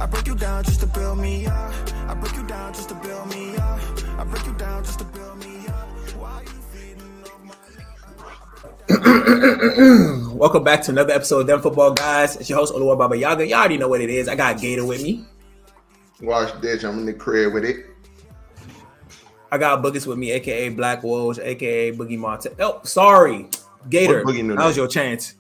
I break you down just to build me up. I break you down just to build me up. I break you down just to build me up. Why you feeding off my Welcome back to another episode of Demfootballguys. It's your host, Oluwa Baba Yaga. Y'all already know what it is. I got Gator with me. Wash ditch. I'm in the crib with it. I got Boogers with me, a.k.a. Black Wolves, a.k.a. Boogie Monte. Oh, sorry. Gator, that was your chance.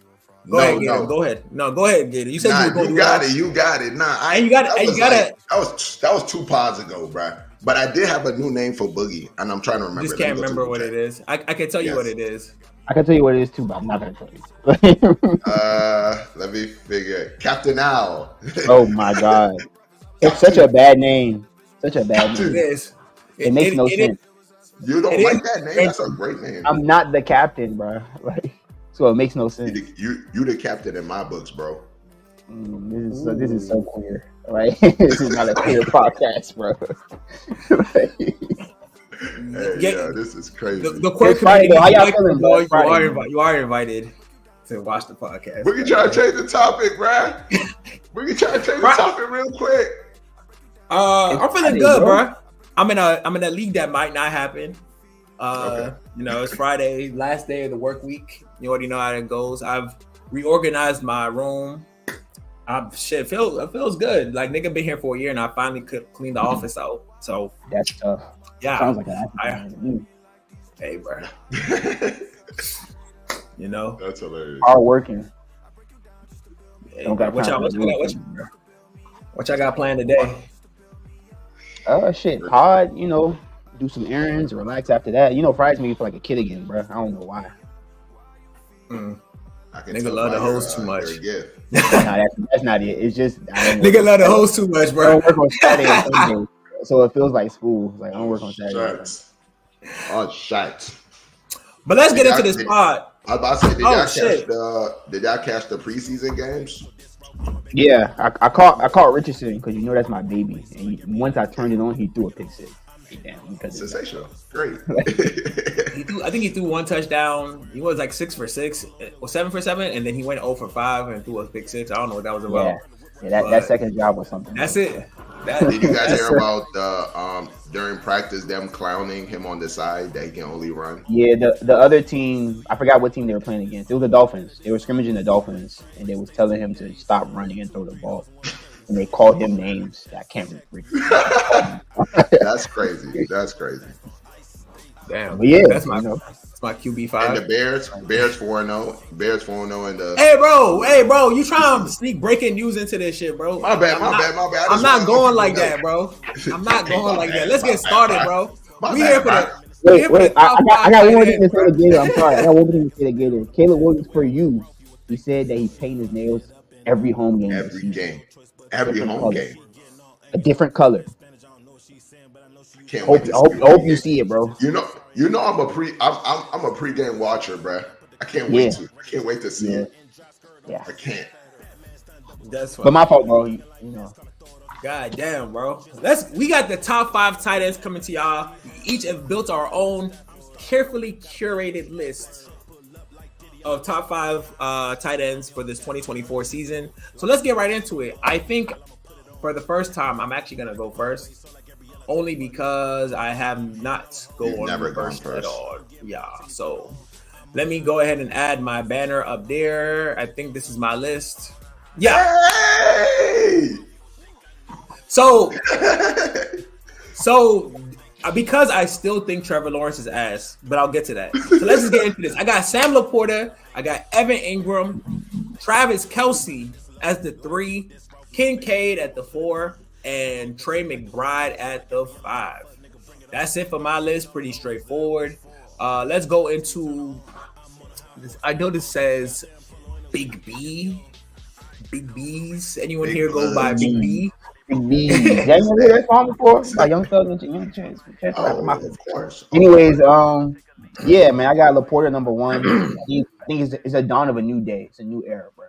Go ahead, Gator. Go ahead. No, go ahead, Gator. You said you were going to do that. You got it. Nah, That was 2 pods ago, bro. But I did have a new name for Boogie, and I'm trying to remember. Just can't remember what it is. I can tell you what it is. I can tell you what it is too, but I'm not gonna tell you. Let me figure. Captain Owl. Oh my god, it's such a bad name. Such a bad name. It is. It makes no sense. You don't like that name? That's a great name. I'm not the captain, bro. So it makes no sense. You the captain in my books, bro. This is so queer, right? This is not a queer podcast, bro. This is crazy. The queer Friday, how y'all feeling, bro? You are invited to watch the podcast. We can try to change the topic, bro. We can try to change the topic real quick. I'm feeling good, bro. I'm in a league that might not happen. Okay. You know, it's Friday, last day of the work week. You already know how it goes. I've reorganized my room. It feels good. Like, nigga been here for a year and I finally could clean the office out. So that's tough. Yeah. Sounds like that. Hey, bro. You know? That's hilarious. Hard working. Hey, what y'all got planned today? Shit, pod, you know, do some errands, relax after that. You know, Fridays make me feel like a kid again, bro. I don't know why. Nigga love the host too much. Nah, that's not it. It's just nigga love the host too much, bro. I don't work on Saturday and Sunday, so it feels like school. Like I don't work on Saturday. Shots. But let's get into this pod. I was about to say, did y'all catch the preseason games? Yeah, I caught Richardson because you know that's my baby. And once I turned it on, he threw a pick six. Sensational. Great. I think he threw one touchdown. He was like 6 for 6 or 7 for 7, and then he went 0 for 5 and threw a pick 6. I don't know what that was about. Yeah, that second job was something. That's it. Did you guys hear about during practice them clowning him on the side that he can only run? Yeah, the other team, I forgot what team they were playing against. It was the Dolphins. They were scrimmaging the Dolphins, and they was telling him to stop running and throw the ball. And they called him names that I can't remember. That's crazy. Damn. But yeah, that's my QB5. And the Bears 4-0. Bears 4-0 in the. Hey bro, you trying to sneak breaking news into this shit, bro? My bad. I'm not going like that, bro. I'm not going like that. Let's get started, bro. We here for the. Wait. I got one thing to say to Gator. I'm sorry. I got one thing to say to Gator. Caleb Williams, for you, he said that he's painting his nails every home game. Every home game. A different color. I hope you see it, bro. You know I'm a pre-game watcher, bro. I can't wait to see it. Yeah. I can't. That's fine. But my fault, bro. You know. God damn, bro. We got the top 5 tight ends coming to y'all. We each have built our own carefully curated list of top 5 tight ends for this 2024 season. So let's get right into it. I think for the first time, I'm actually gonna go first, only because I have not never gone first at all. Yeah. So let me go ahead and add my banner up there. I think this is my list. Yeah. Hey! So because I still think Trevor Lawrence is ass, but I'll get to that. So let's just get into this. I got Sam Laporta, I got Evan Ingram, Travis Kelce as the 3, Kincaid at the 4, and Trey McBride at the 5. That's it for my list. Pretty straightforward. Let's go into this. I know this says Big B. Big B's. Anyone here go by Big B? Big B. Have you ever heard that song before? By Young Thug and Young Chance. Of course. Anyways, yeah, man, I got Laporta number 1. I think it's a dawn of a new day. It's a new era, bro.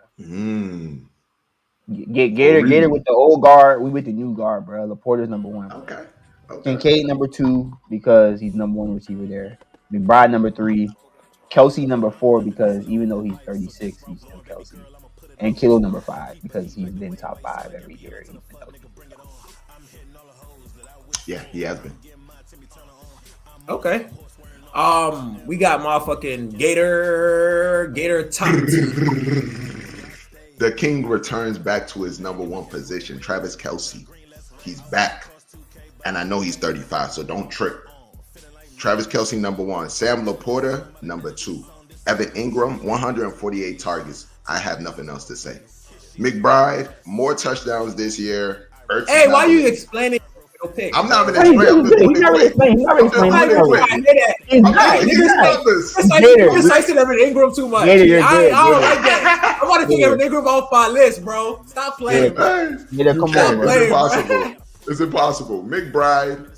Gator with the old guard. We with the new guard, bro. Laporta's number 1. Okay. Kincaid number 2 because he's number 1 receiver there. McBride number 3. Kelce number 4 because even though he's 36, he's still Kelce. and Kittle number 5 because he's been top 5 every year. Yeah, he has been. Okay. We got motherfucking Gator top. The king returns back to his number 1 position. Travis Kelce, he's back, and I know he's 35, so don't trip. Travis Kelce number 1, Sam Laporta number 2, Evan Ingram 148 targets. I have nothing else to say. McBride, more touchdowns this year. Ertz Hey, why you explaining? Pick? I'm not even explaining. He's not explaining. You're precising Evan Ingram too much. I don't like that. I want to take Evan Ingram off my list, bro. Stop playing. Come on, it's impossible. It's impossible. McBride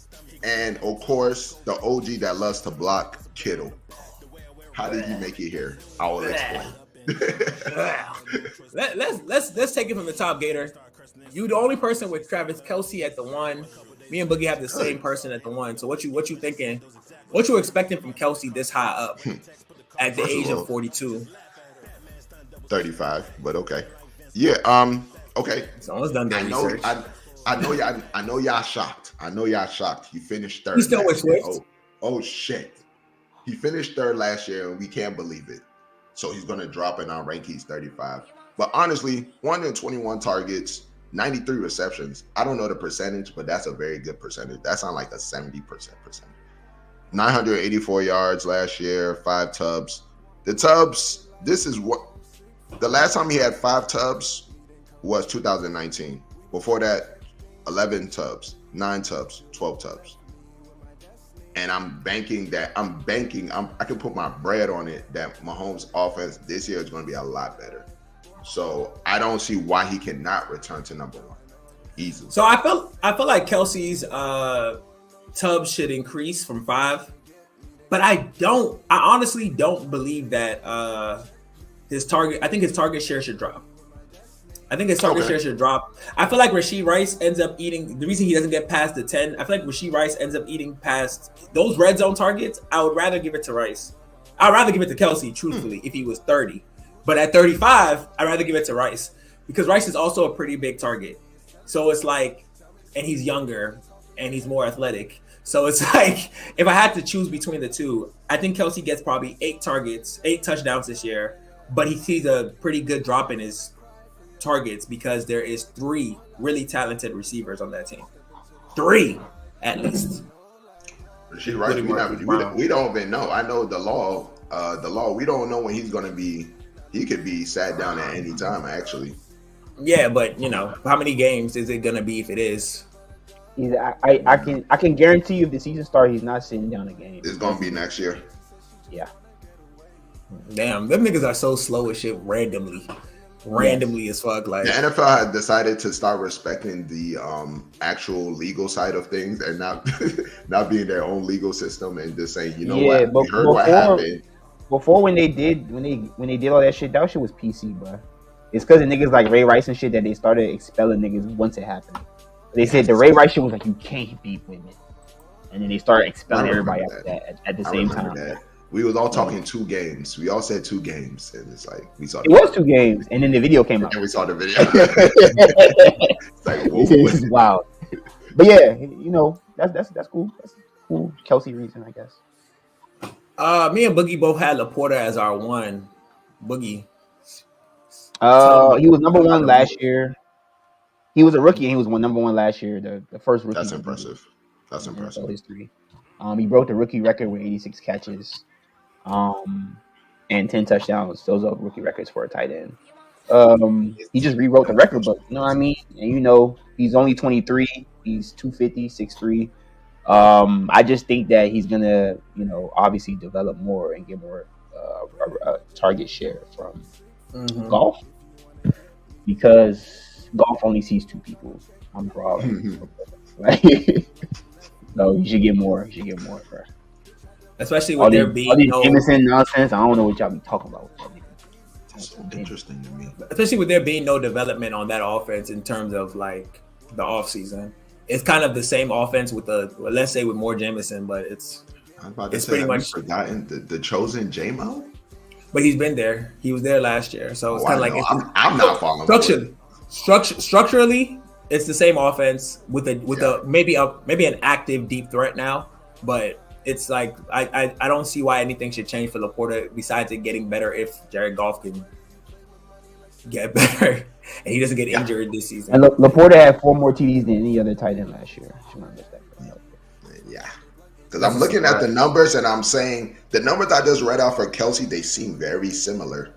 and, of course, the OG that loves to block, Kittle. How did he make it here? I will explain. Let's take it from the top, Gator. You the only person with Travis Kelce at the 1. Me and Boogie have the same person at the 1. So what you thinking? What you expecting from Kelce this high up at the age of 42? 35, but okay. Yeah. Okay. Someone's done their research. I know y'all shocked. He finished 3rd. He still with Swift. Oh shit. He finished 3rd last year, and we can't believe it. So he's gonna drop in our rankings 35. But honestly, 121 targets. 93 receptions. I don't know the percentage, but that's a very good percentage. That sounds like a 70% percentage. 984 yards last year, 5 tubs. The tubs, this is what the last time he had 5 tubs was 2019. Before that, 11 tubs, 9 tubs, 12 tubs. And I can put my bread on it that Mahomes' offense this year is going to be a lot better. So I don't see why he cannot return to number 1 easily. So I feel like Kelce's tubs should increase from 5, but I honestly don't believe that his target. I think his target share should drop. I feel like Rashee Rice ends up eating. The reason he doesn't get past the 10, I feel like Rashee Rice ends up eating past those red zone targets. I would rather give it to Rice. I'd rather give it to Kelce, truthfully, if he was 30. But at 35, I'd rather give it to Rice because Rice is also a pretty big target. So it's like, and he's younger and he's more athletic. So it's like, if I had to choose between the two, I think Kelce gets probably 8 touchdowns this year, but he sees a pretty good drop in his targets because there is 3 really talented receivers on that team. 3 at least. Rashee Rice, we don't even know. I know the law, we don't know when he's going to be. He could be sat down at any time, actually. Yeah, but how many games is it gonna be if it is? I can guarantee you if the season starts, he's not sitting down a game. It's gonna be next year. Yeah. Damn, them niggas are so slow as shit randomly as fuck. Like the NFL had decided to start respecting the actual legal side of things and not being their own legal system and just saying, what, we heard what happened. Before when they did all that shit was PC, bro. It's because of niggas like Ray Rice and shit that they started expelling niggas once it happened. They said the Ray Rice shit was like, you can't beat women, and then they started expelling everybody after that at the same time. That. We was all talking 2 games. We all said 2 games, and it's like we saw. It was 2 games, and then the video came out. And we saw the video. It's like, whoa, this is wild. But yeah, that's cool. That's cool. Kelce reason, I guess. Me and Boogie both had Laporta as our 1. Boogie. He was number 1 last year. He was a rookie and he was number 1 last year. The first rookie. That's impressive. History. He broke the rookie record with 86 catches, and 10 touchdowns. Those are rookie records for a tight end. He just rewrote the record book. You know what I mean? And he's only 23. He's 250, 6'3". I just think that he's gonna, obviously develop more and get more target share from golf, because golf only sees 2 people on the ball. No, you should get more. Bro. Especially with there being no Jameson nonsense. I don't know what y'all be talking about. That's so interesting to me. Especially with there being no development on that offense in terms of like the off season. It's kind of the same offense with let's say with more Jameson, but it's pretty much forgotten the chosen J-Mo. but he's been there. He was there last year, so it's Oh, kind I of like know. I'm not following. structurally, it's the same offense with a maybe an active deep threat now, but it's like I don't see why anything should change for Laporta besides it getting better if Jared Goff can get better and he doesn't get injured this season. And Laporta had 4 more TDs than any other tight end last year. Yeah. Because I'm looking at the numbers and I'm saying the numbers I just read out for Kelsey, they seem very similar.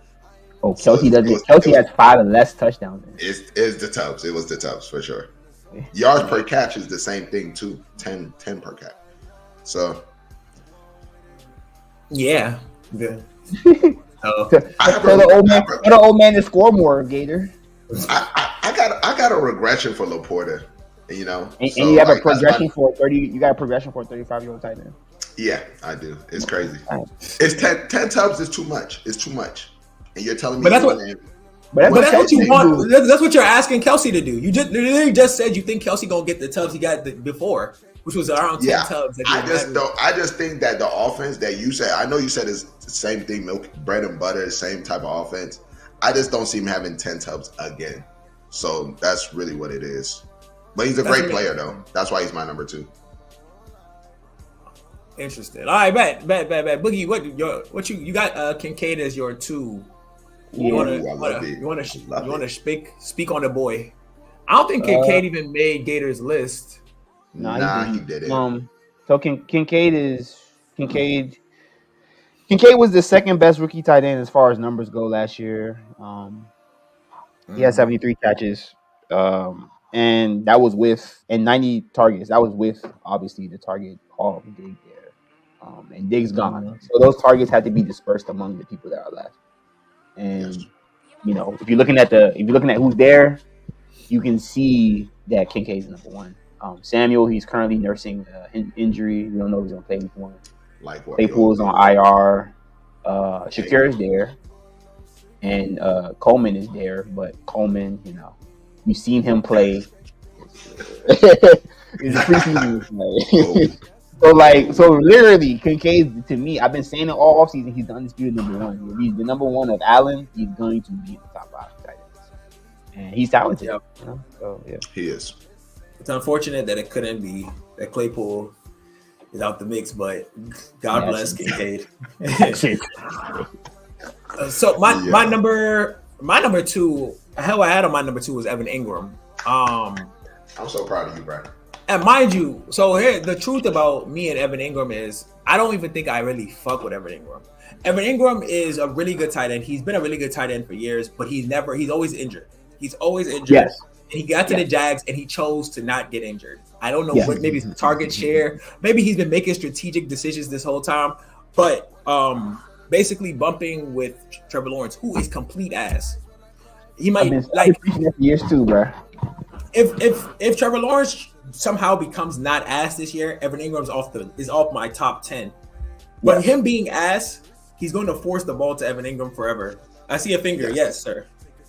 Oh, Kelsey Kelsey has 5 less touchdowns. It's the Tubbs. It was the Tubbs for sure. Yards per catch is the same thing too. 10 per catch. So yeah. So the old man to score more, Gator. I got a regression for Laporta, you know. And you have a progression for 30. You got a progression for a 35-year-old tight end. Yeah, I do. It's crazy. It's 10 Tubbs is too much. It's too much. And you're telling me, but that's what you want. That's what you're asking Kelsey to do. You literally just said you think Kelsey gonna get the Tubbs he got before, which was around 10 Tubbs. I just think that the offense that you said, I know you said it's the same thing, milk, bread and butter, same type of offense. I just don't see him having 10 Tubbs again. So that's really what it is. But he's a great player though. That's why he's my number 2. Interesting. All right, bet. Boogie, what you got? Kincaid as your 2. You want to speak on the boy? I don't think Kincaid even made Gator's list. Nah, he didn't. So Kincaid was the second best rookie tight end as far as numbers go last year. He had 73 catches, and that was with 90 targets. That was with obviously the target haul Diggs there, and Diggs gone. So those targets had to be dispersed among the people that are left. And you know, if you're looking at who's there, you can see that Kincaid's number 1. Samuel, he's currently nursing an injury. We don't know if he's gonna play week 1. Like what? Claypool's on IR. Shakir is there, and Coleman is there. But Coleman, you know, you've seen him play. It's a preseason play. So literally, Kincaid, to me, I've been saying it all offseason, he's the undisputed number 1. If he's the number 1 of Allen, he's going to be in the top 5 tight ends. And he's talented. Yep. You know? So, yeah. He is. It's unfortunate that it couldn't be that Claypool is out the mix, but God bless Kincaid. So my number 2, hell, I had on my number 2 was Evan Ingram. I'm so proud of you, bro. And mind you, so here the truth about me and Evan Ingram is I don't even think I really fuck with Evan Ingram. Evan Ingram is a really good tight end. He's been a really good tight end for years, but he's always injured. He's always injured. Yes. And he got to the Jags and he chose to not get injured. I don't know what, maybe it's target share. Maybe he's been making strategic decisions this whole time. But basically bumping with Trevor Lawrence, who is complete ass. He might like years too, bro. If Trevor Lawrence somehow becomes not ass this year, Evan Ingram's off my top 10. But him being ass, he's going to force the ball to Evan Ingram forever. I see a finger. Yes, sir.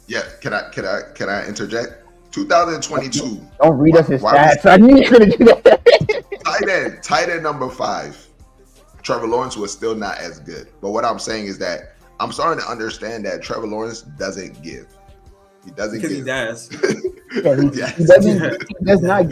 Yeah. Can I interject? 2022. Don't read us his stats. I knew you were going to do that. Tight end number 5. Trevor Lawrence was still not as good. But what I'm saying is that I'm starting to understand that Trevor Lawrence doesn't give. He doesn't give. He's ass. He does not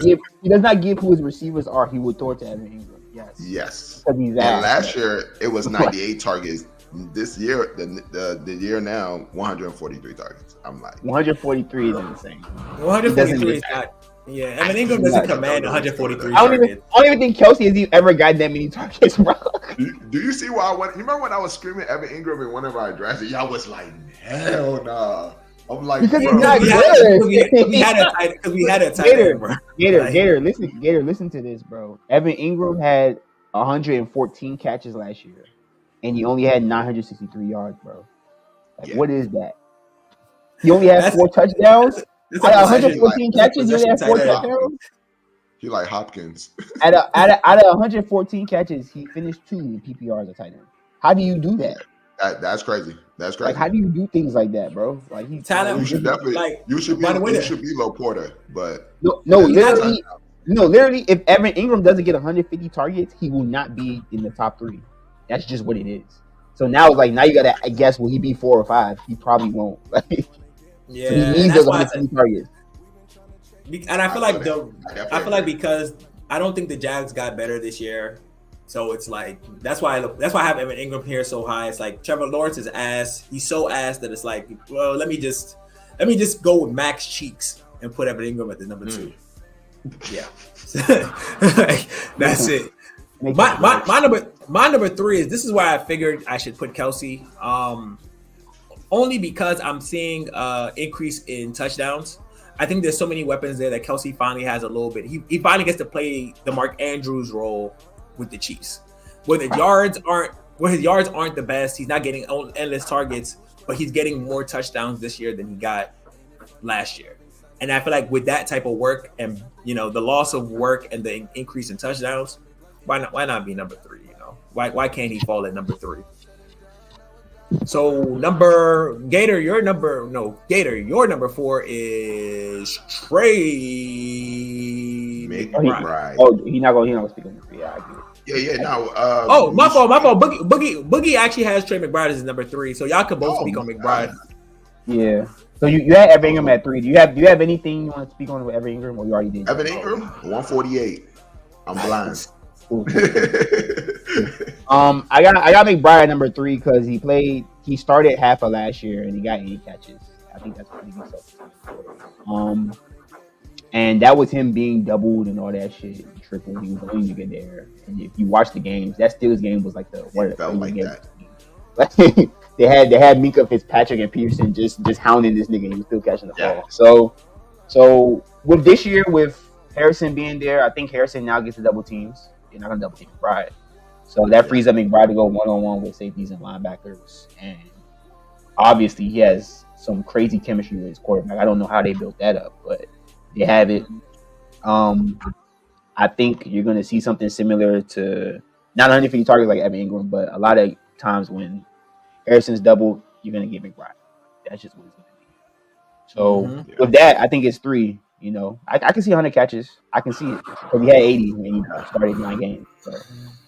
give who his receivers are. He would throw it to Evan Ingram. Yes. He's and last year it was 98 targets. This year, the year now, 143 targets. I'm like 143 is insane. 143 is not. Yeah, Evan Ingram doesn't command 143 I targets. don't even think Kelsey has ever gotten that many targets, bro. Do you see why? You remember when I was screaming Evan Ingram in one of our drafts? Y'all was like, hell nah. I'm like, because bro. he's not good. We had a tight end, bro. Gator, listen to this, bro. Evan Ingram had 114 catches last year, and he only had 963 yards, bro. Like, what is that? He only had 4 touchdowns. Out of 114 catches, he only had 4 touchdowns. He like Hopkins. Out of 114 catches, he finished 2 in PPR as a tight end. How do you do that? That's crazy. That's crazy. Like, how do you do things like that, bro? Like, he's talent. You should definitely. Like, you should be Laporta, but literally, if Evan Ingram doesn't get 150 targets, he will not be in the top 3. That's just what it is. So now it's like now you gotta guess will he be 4 or 5? He probably won't. Yeah, so he and needs that's those why I 150 said, targets. and I feel like I feel like agree. because I don't think the Jags got better this year, so it's like that's why I have Evan Ingram here so high. It's like Trevor Lawrence is ass. He's so ass that it's like, well, let me just go with Max Cheeks and put Evan Ingram at the number 2. Yeah, like, that's it. My number 3 is this is why I figured I should put Kelsey. Only because I'm seeing increase in touchdowns. I think there's so many weapons there that Kelsey finally has a little bit. He finally gets to play the Mark Andrews role with the Chiefs, where his yards aren't the best. He's not getting endless targets, but he's getting more touchdowns this year than he got last year. And I feel like with that type of work and the loss of work and the increase in touchdowns, why not be number 3? Why can't he fall at number 3? So Gator, your number 4 is Trey McBride. He's not gonna speak on this. Yeah, I get it. Yeah. No. My fault. Boogie actually has Trey McBride as his number 3, so y'all could both speak on McBride. Yeah. So you had Evan Ingram at 3. Do you have anything you want to speak on with Evan Ingram, or you already did? Evan Ingram, 148. I'm blind. Cool. I got McBride number 3 because he started half of last year and he got 8 catches. I think that's pretty good stuff. And that was him being doubled and all that shit, triple. He was the only nigga there. And if you watch the games, that Steelers game was like the one. Felt like that. they had Minka Fitzpatrick and Peterson just hounding this nigga. And he was still catching the ball. So with this year with Harrison being there, I think Harrison now gets the double teams. You're not gonna double team McBride. So that frees up McBride to go 1-on-1 with safeties and linebackers. And obviously he has some crazy chemistry with his quarterback. I don't know how they built that up, but they have it. I think you're gonna see something similar to not 150 targets like Evan Ingram, but a lot of times when Harrison's doubled, you're gonna get McBride. That's just what it's gonna be. So with that, I think it's 3. I can see 100 catches. I can see it. Because he had 80 when he started 9 games. So,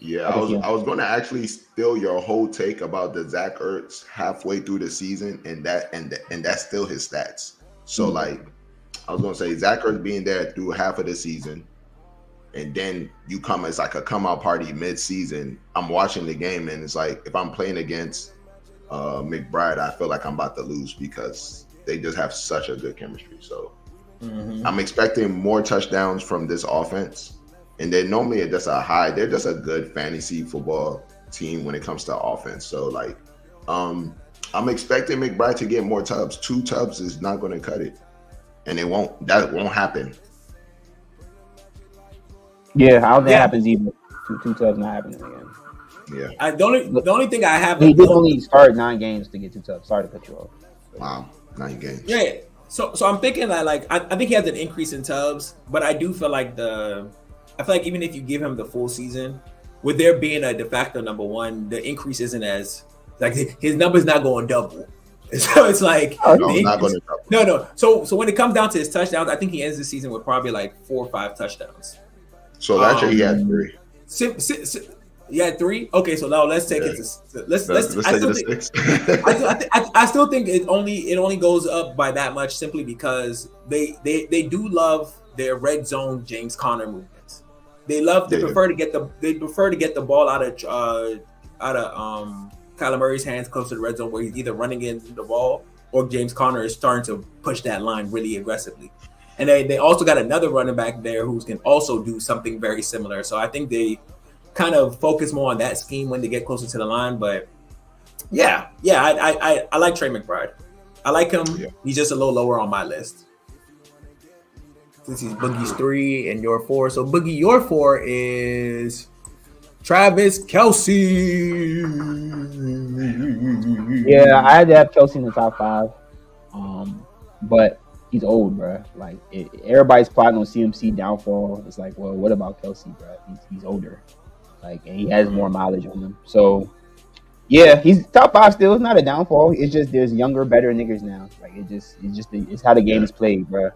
yeah, I was going to actually steal your whole take about the Zach Ertz halfway through the season, and that's still his stats. So like, I was going to say Zach Ertz being there through half of the season, and then you come as like a come out party mid-season. I'm watching the game, and it's like if I'm playing against McBride, I feel like I'm about to lose because they just have such a good chemistry. So. I'm expecting more touchdowns from this offense, and they're normally they're just a good fantasy football team when it comes to offense. So like, I'm expecting McBride to get more tubs. 2 tubs is not going to cut it, and that won't happen. Yeah, I don't think that happens either. Two tubs not happening again. Yeah. The only thing I have. He did only start 9 games to get 2 tubs. Sorry to cut you off. Wow, 9 games. Yeah. So I'm thinking that I think he has an increase in tubs, but I do feel like even if you give him the full season, with there being a de facto number 1, the increase isn't as like his number's not going double. So it's like not going to double. No. So when it comes down to his touchdowns, I think he ends the season with probably like 4 or 5 touchdowns. So last year he had 3. You had 3. Okay, so now let's take it to let's take it to 6. I still think it only goes up by that much simply because they do love their red zone James Conner movements. They prefer to get the ball out of Kyler Murray's hands close to the red zone where he's either running into the ball or James Conner is starting to push that line really aggressively. And they also got another running back there who can also do something very similar. So I think they kind of focus more on that scheme when they get closer to the line. But I like Trey McBride. I like him. Yeah. He's just a little lower on my list. Since he's Boogie's 3 and your 4. So Boogie, your 4 is Travis Kelce. Yeah, I had to have Kelce in the top 5. But he's old, bro. Like everybody's plotting on CMC downfall. It's like, well, what about Kelce, bro? He's older. Like, and he has more mileage on him. So yeah, he's top 5 still. It's not a downfall. It's just there's younger, better niggas now. Like it's how the game is played, bro.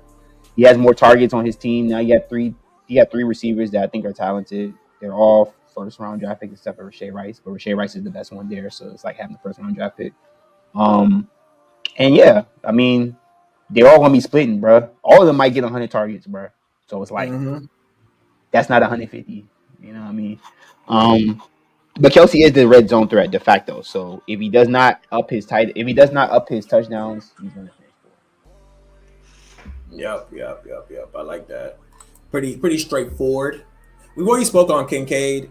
He has more targets on his team now. He got three receivers that I think are talented. They're all first round draft pick except for Rashay Rice, but Rashay Rice is the best one there, so it's like having the first round draft pick. And yeah, I mean, they're all gonna be splitting, bro. All of them might get 100 targets, bro. So it's like that's not 150. You know what I mean? But Kelsey is the red zone threat de facto. So if he does not up his touchdowns, he's gonna finish fourth. Yep. I like that. Pretty straightforward. We've already spoke on Kincaid.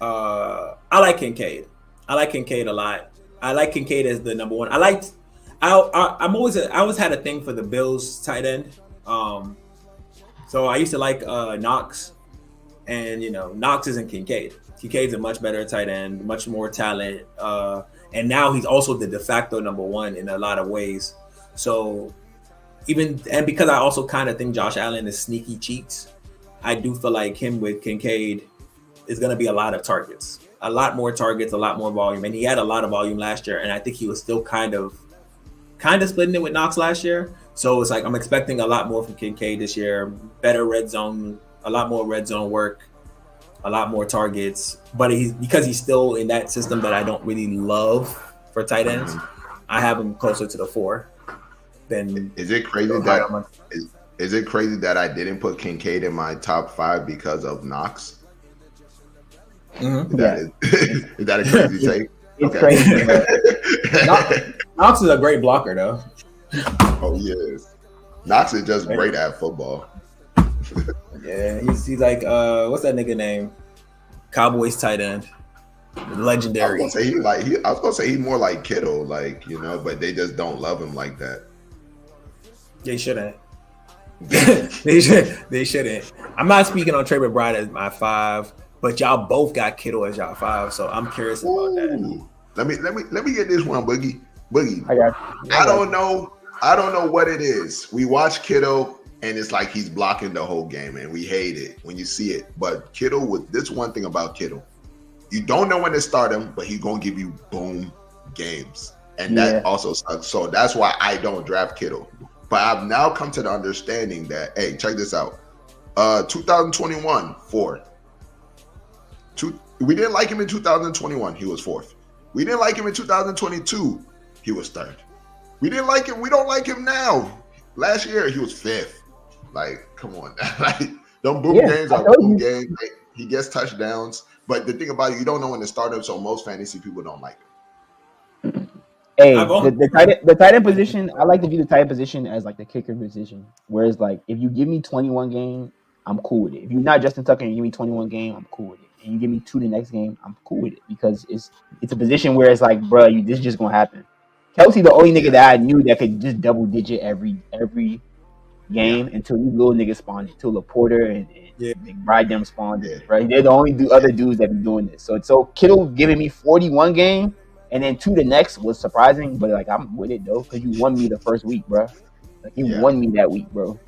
I like Kincaid. I like Kincaid a lot. I like Kincaid as the number one. I always had a thing for the Bills tight end. So I used to like Knox, and Knox isn't Kincaid. Kincaid's a much better tight end, much more talent, and now he's also the de facto number one in a lot of ways. So because I also kind of think Josh Allen is sneaky cheats, I do feel like him with Kincaid is going to be a lot of targets, a lot more targets, a lot more volume, and he had a lot of volume last year, and I think he was still kind of splitting it with Knox last year. So it's like I'm expecting a lot more from Kincaid this year, better red zone, a lot more red zone work, a lot more targets. But because he's still in that system that I don't really love for tight ends, I have him closer to the 4. Is it crazy that I didn't put Kincaid in my top 5 because of Knox? Is that a crazy take? It's crazy. Knox is a great blocker, though. Oh, he is. Knox is just great at football. Yeah, he's like what's that nigga name? Cowboys tight end, legendary. I was gonna say he's more like Kittle, but they just don't love him like that. They shouldn't. They shouldn't. I'm not speaking on Trey McBride as my 5, but y'all both got Kittle as y'all 5, so I'm curious about that. Let me get this one, Boogie. I got you. I don't know what it is. We watch Kittle and it's like he's blocking the whole game and we hate it when you see it. But Kittle, with this one thing about Kittle, you don't know when to start him, but he's gonna give you boom games. And that also sucks. So that's why I don't draft Kittle. But I've now come to the understanding that, hey, check this out. 2021, 4. We didn't like him in 2021. He was 4th. We didn't like him in 2022. He was 3rd. We didn't like him. We don't like him now. Last year, he was 5th. Like, come on. Them boom games are boom games. He gets touchdowns. But the thing about it, you don't know when to start him, so most fantasy people don't like him. Hey, the tight end position, I like to view the tight end position as like the kicker position. Whereas, like, if you give me 21 game, I'm cool with it. If you're not Justin Tucker and you give me 21 game, I'm cool with it. And you give me 2 the next game, I'm cool with it. Because it's a position where it's like, bro, this is just going to happen. Kelsey, the only nigga that I knew that could just double digit every game until these little niggas spawned, until Laporta and McBride them spawned, right? They're the only other dudes that be doing this. So Kittle giving me 41 game and then 2 the next was surprising, but like I'm with it though, because you won me the first week, bro. Like you won me that week, bro.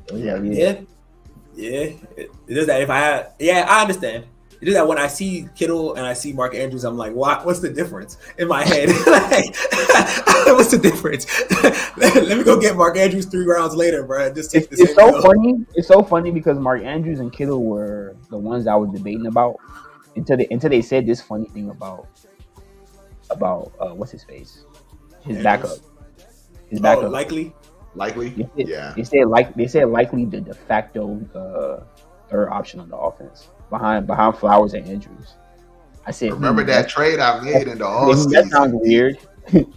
So, yeah. It is that I understand. It is that when I see Kittle and I see Mark Andrews, I'm like, what's the difference in my head? Like, what's the difference? Let me go get Mark Andrews 3 rounds later, bro. Just take the same funny. It's so funny because Mark Andrews and Kittle were the ones I was debating about until they said this funny thing about what's his face, his backup. Likely. They said likely the de facto third option on the offense behind Flowers and Andrews. I said, remember that trade I made in the offseason? That sounds weird.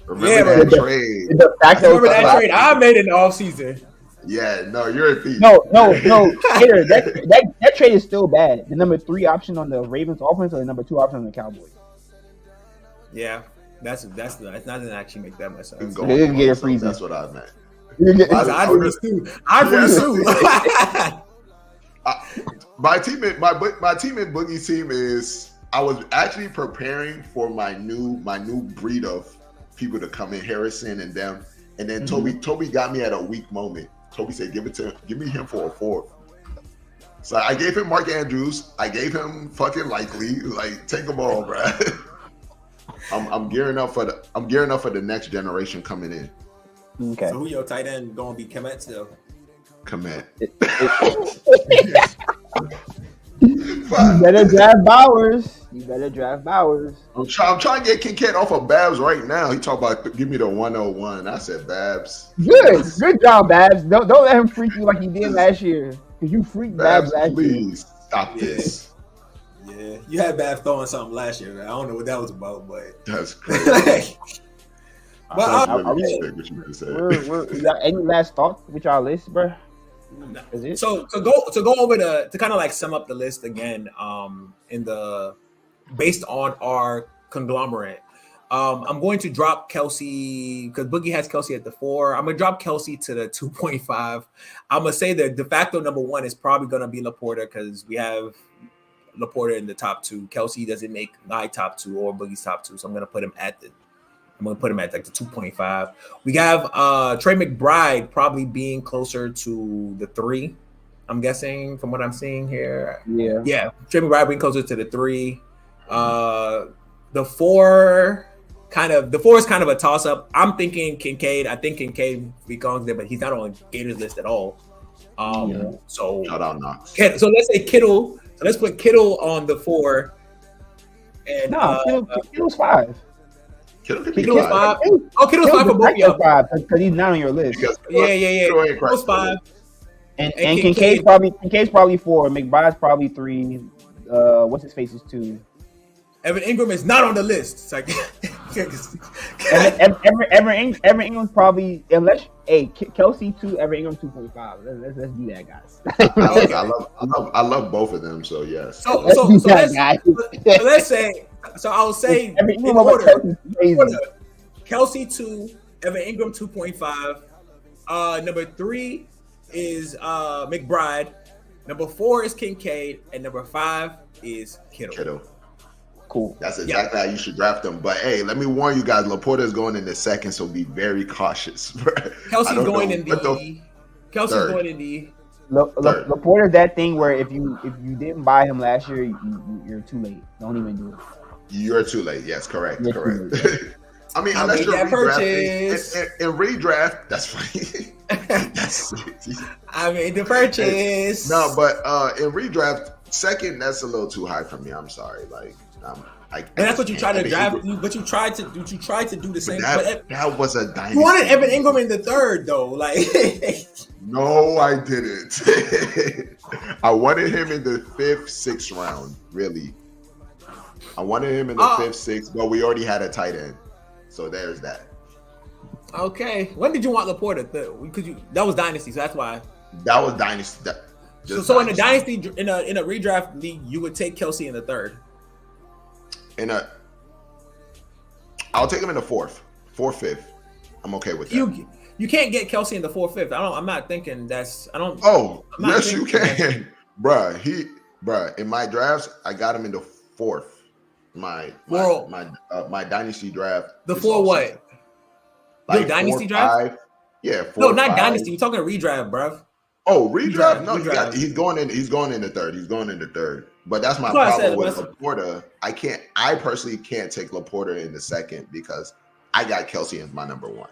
Remember that trade? Remember that trade I made in the offseason? Yeah, no, you're a thief. No, Hater, that trade is still bad. The number 3 option on the Ravens offense or the number 2 option on the Cowboys. Yeah, that's not gonna actually make that much sense. They didn't get a free. That's what I meant. I pursue. My teammate Boogie's team is. I was actually preparing for my new breed of people to come in, Harrison and them, and then Toby got me at a weak moment. Toby said, "Give me him for a 4th." So I gave him Mark Andrews. I gave him fucking Likely. Like, take them all, bro. I'm gearing up for the next generation coming in. Okay. So who your tight end gonna be? Kemet still? Kemet. 35. You better draft Bowers. I'm trying to get Kincaid off of Babs right now. He talk about give me the 101. I said Babs. Good job, Babs. Don't let him freak you like he did last year. Cause you freaked Babs last year. Please stop this. Yeah, you had Babs throwing something last year. I don't know what that was about, but That's crazy. But You got any last thoughts with y'all list, bro? So to go over to kind of like sum up the list again, in the based on our conglomerate, I'm going to drop Kelsey because Boogie has Kelsey at the 4. I'm gonna drop Kelsey to the 2.5. I'm gonna say the de facto number 1 is probably gonna be Laporta because we have Laporta in the top 2. Kelsey doesn't make my top 2 or Boogie's top 2, so I'm gonna put him at like the 2.5. We have Trey McBride probably being closer to the 3. I'm guessing from what I'm seeing here. Yeah. Trey McBride being closer to the 3. The 4 is kind of a toss up. I'm thinking Kincaid. I think Kincaid becomes there, but he's not on Gators list at all. So shout out Knox. So let's say Kittle. So let's put Kittle on the 4. And Kittle's 5. Kittle's 5. Oh, Kittle's 5 for both of y'all. Because he's not on your list. Yeah. Kittle's 5. And Kincaid's probably 4. McBride's probably 3. What's his face is 2. Evan Ingram is not on the list. It's like Evan Ingram's probably Kelsey 2, Evan Ingram 2.5. Let's do that, guys. I love both of them. So yes. So let's say. So I'll say in order, Kelsey 2, Evan Ingram 2.5. Number 3 is McBride. Number 4 is Kincaid, and number 5 is Kittle. Cool. That's exactly how you should draft them. But hey, let me warn you guys: Laporta is going in the 2nd, so be very cautious. Kelsey's going in the. Laporta's that thing where if you didn't buy him last year, you're too late. Don't even do it. You're too late. Yes, correct. I mean, unless you're redrafting. In redraft, that's funny. I made the purchase. No, but in redraft, 2nd, that's a little too high for me. I'm sorry. Like, and that's what you tried to draft, but you tried to do the same. That was a dynasty. You wanted Evan Ingram in the 3rd, though. Like, no, I didn't. I wanted him in the 5th, 6th round. Really, I wanted him in the 5th, 6th, but we already had a tight end, so there's that. Okay, when did you want Laporta? Because that was dynasty, so that's why. That was dynasty. So in a dynasty, in a redraft league, you would take Kelsey in the 3rd. I'll take him in the 4th, 5th. I'm okay with that. You can't get Kelsey in the 4th, 5th. I'm not thinking that's. I don't. Oh, yes, you can, bruh. In my drafts, I got him in the 4th. My dynasty draft. The 4 what? Like no dynasty 4, draft? 5, yeah. 4, no, not 5. Dynasty. We're talking redraft, bruv. Oh, redraft? No, redraft. He's going in the 3rd. But that's my problem with Laporta. I personally can't take Laporta in the 2nd because I got Kelsey as my number 1.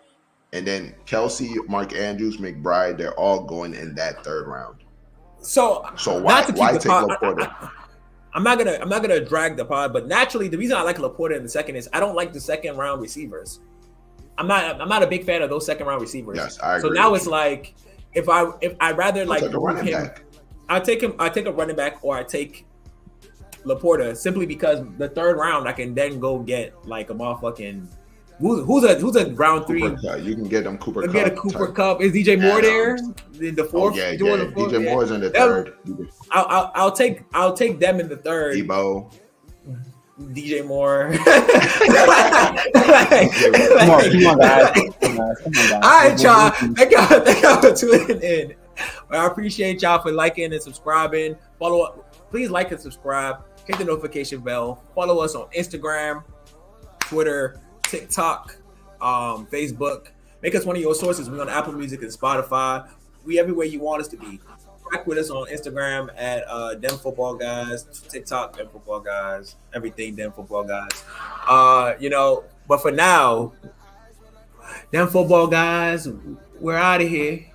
And then Kelsey, Mark Andrews, McBride, they're all going in that 3rd round. So why take Laporta? I'm not gonna drag the pod, but naturally the reason I like Laporta in the 2nd is I don't like the 2nd round receivers. I'm not a big fan of those 2nd round receivers. Yes, I agree. So now it's like if I rather like running back. I take a running back or I take Laporta simply because the 3rd round I can then go get like a motherfucking who's a round 3. You can get them Cooper Kupp. Get a Cooper Kupp. Is DJ Moore there in the 4th? Oh, yeah. DJ Moore's in the 3rd. I'll take them in the 3rd. Debo. DJ Moore. Come on, guys. All right, y'all. Thank y'all for tuning in. I appreciate y'all for liking and subscribing. Please like and subscribe. Hit the notification bell. Follow us on Instagram, Twitter, TikTok, Facebook. Make us one of your sources. We're on Apple Music and Spotify. We everywhere you want us to be. Track with us on Instagram at Demfootballguys, TikTok Demfootballguys, everything Demfootballguys. But for now, Demfootballguys, we're out of here.